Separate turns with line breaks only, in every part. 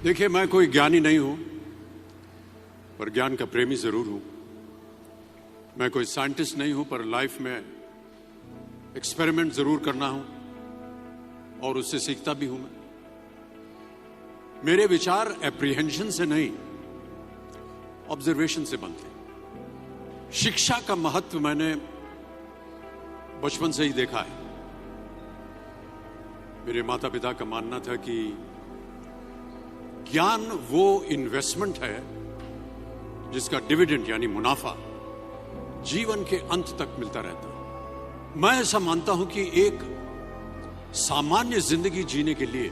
देखिए, मैं कोई ज्ञानी नहीं हूं, पर ज्ञान का प्रेमी जरूर हूं। मैं कोई साइंटिस्ट नहीं हूं, पर लाइफ में एक्सपेरिमेंट जरूर करना हूं और उससे सीखता भी हूं। मेरे विचार एप्रीहेंशन से नहीं, ऑब्जर्वेशन से बनते हैं। शिक्षा का महत्व मैंने बचपन से ही देखा है। मेरे माता पिता का मानना था कि ज्ञान वो इन्वेस्टमेंट है जिसका डिविडेंड यानी मुनाफा जीवन के अंत तक मिलता रहता है। मैं ऐसा मानता हूं कि एक सामान्य जिंदगी जीने के लिए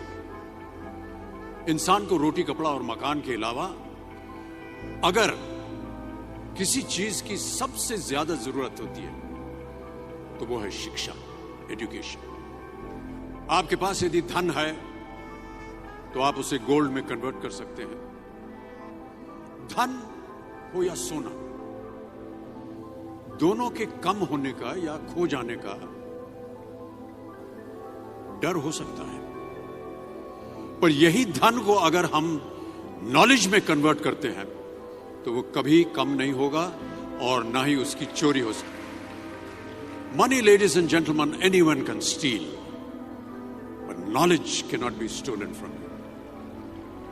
इंसान को रोटी, कपड़ा और मकान के अलावा अगर किसी चीज की सबसे ज्यादा जरूरत होती है तो वो है शिक्षा, एजुकेशन। आपके पास यदि धन है तो आप उसे गोल्ड में कन्वर्ट कर सकते हैं। धन हो या सोना, दोनों के कम होने का या खो जाने का डर हो सकता है, पर यही धन को अगर हम नॉलेज में कन्वर्ट करते हैं तो वो कभी कम नहीं होगा और ना ही उसकी चोरी हो सकती। Money, ladies and gentleman, anyone can steal, but knowledge cannot be stolen from you.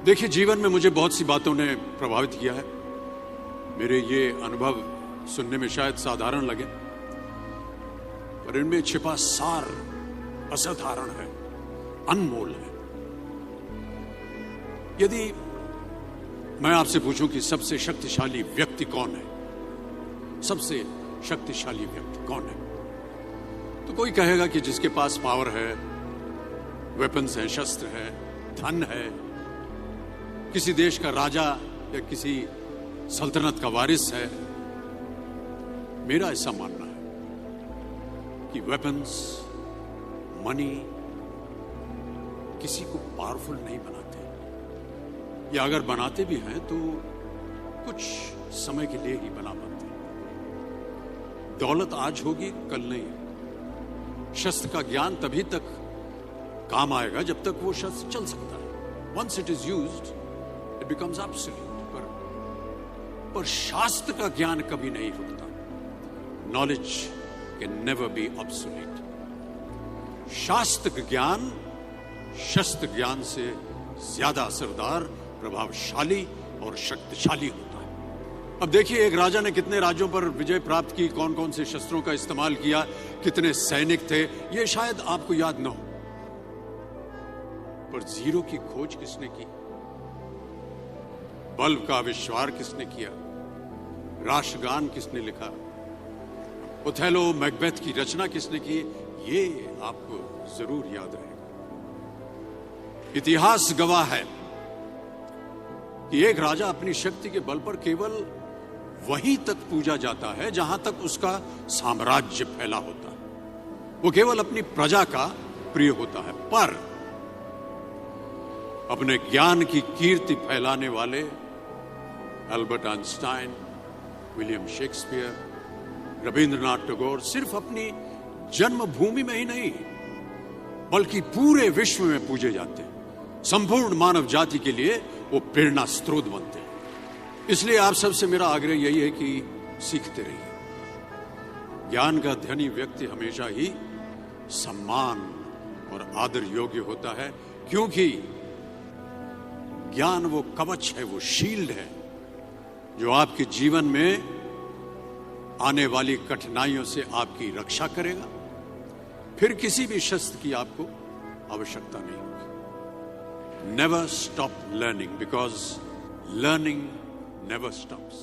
देखिए, जीवन में मुझे बहुत सी बातों ने प्रभावित किया है। मेरे ये अनुभव सुनने में शायद साधारण लगे, पर इनमें छिपा सार असाधारण है, अनमोल है। यदि मैं आपसे पूछूं कि सबसे शक्तिशाली व्यक्ति कौन है, सबसे शक्तिशाली व्यक्ति कौन है, तो कोई कहेगा कि जिसके पास पावर है, वेपन्स हैं, शस्त्र है, धन है, किसी देश का राजा या किसी सल्तनत का वारिस है। मेरा ऐसा मानना है कि वेपन्स, मनी किसी को पावरफुल नहीं बनाते, या अगर बनाते भी हैं तो कुछ समय के लिए ही बना पाते हैं। दौलत आज होगी, कल नहीं। शस्त्र का ज्ञान तभी तक काम आएगा जब तक वो शस्त्र चल सकता है। Once it is used it becomes absolute. पर शास्त्र का ज्ञान कभी नहीं रुकता। Knowledge can never be obsolete. शास्त्र ज्ञान शस्त्र ज्ञान से ज्यादा असरदार, प्रभावशाली और शक्तिशाली होता है। अब देखिए, एक राजा ने कितने राज्यों पर विजय प्राप्त की, कौन कौन से शस्त्रों का इस्तेमाल किया, कितने सैनिक थे, यह शायद आपको याद न हो, पर जीरो की खोज किसने की, बल्ब का आविष्कार किसने किया, राष्ट्रगान किसने लिखा, ओथेलो, मैकबेथ की रचना किसने की, ये आपको जरूर याद रहेगा। इतिहास गवाह है कि एक राजा अपनी शक्ति के बल पर केवल वहीं तक पूजा जाता है जहां तक उसका साम्राज्य फैला होता है। वो केवल अपनी प्रजा का प्रिय होता है। पर अपने ज्ञान की कीर्ति फैलाने वाले Albert Einstein, William Shakespeare, Rabindranath Tagore सिर्फ अपनी जन्मभूमि में ही नहीं बल्कि पूरे विश्व में पूजे जाते हैं। संपूर्ण मानव जाति के लिए वो प्रेरणा स्रोत बनते हैं। इसलिए आप सबसे मेरा आग्रह यही है कि सीखते रहिए। ज्ञान का धनी व्यक्ति हमेशा ही सम्मान और आदर योग्य होता है, क्योंकि ज्ञान वो कवच है, वो शील्ड है जो आपके जीवन में आने वाली कठिनाइयों से आपकी रक्षा करेगा। फिर किसी भी शस्त्र की आपको आवश्यकता नहीं होगी। Never stop learning, because learning never stops.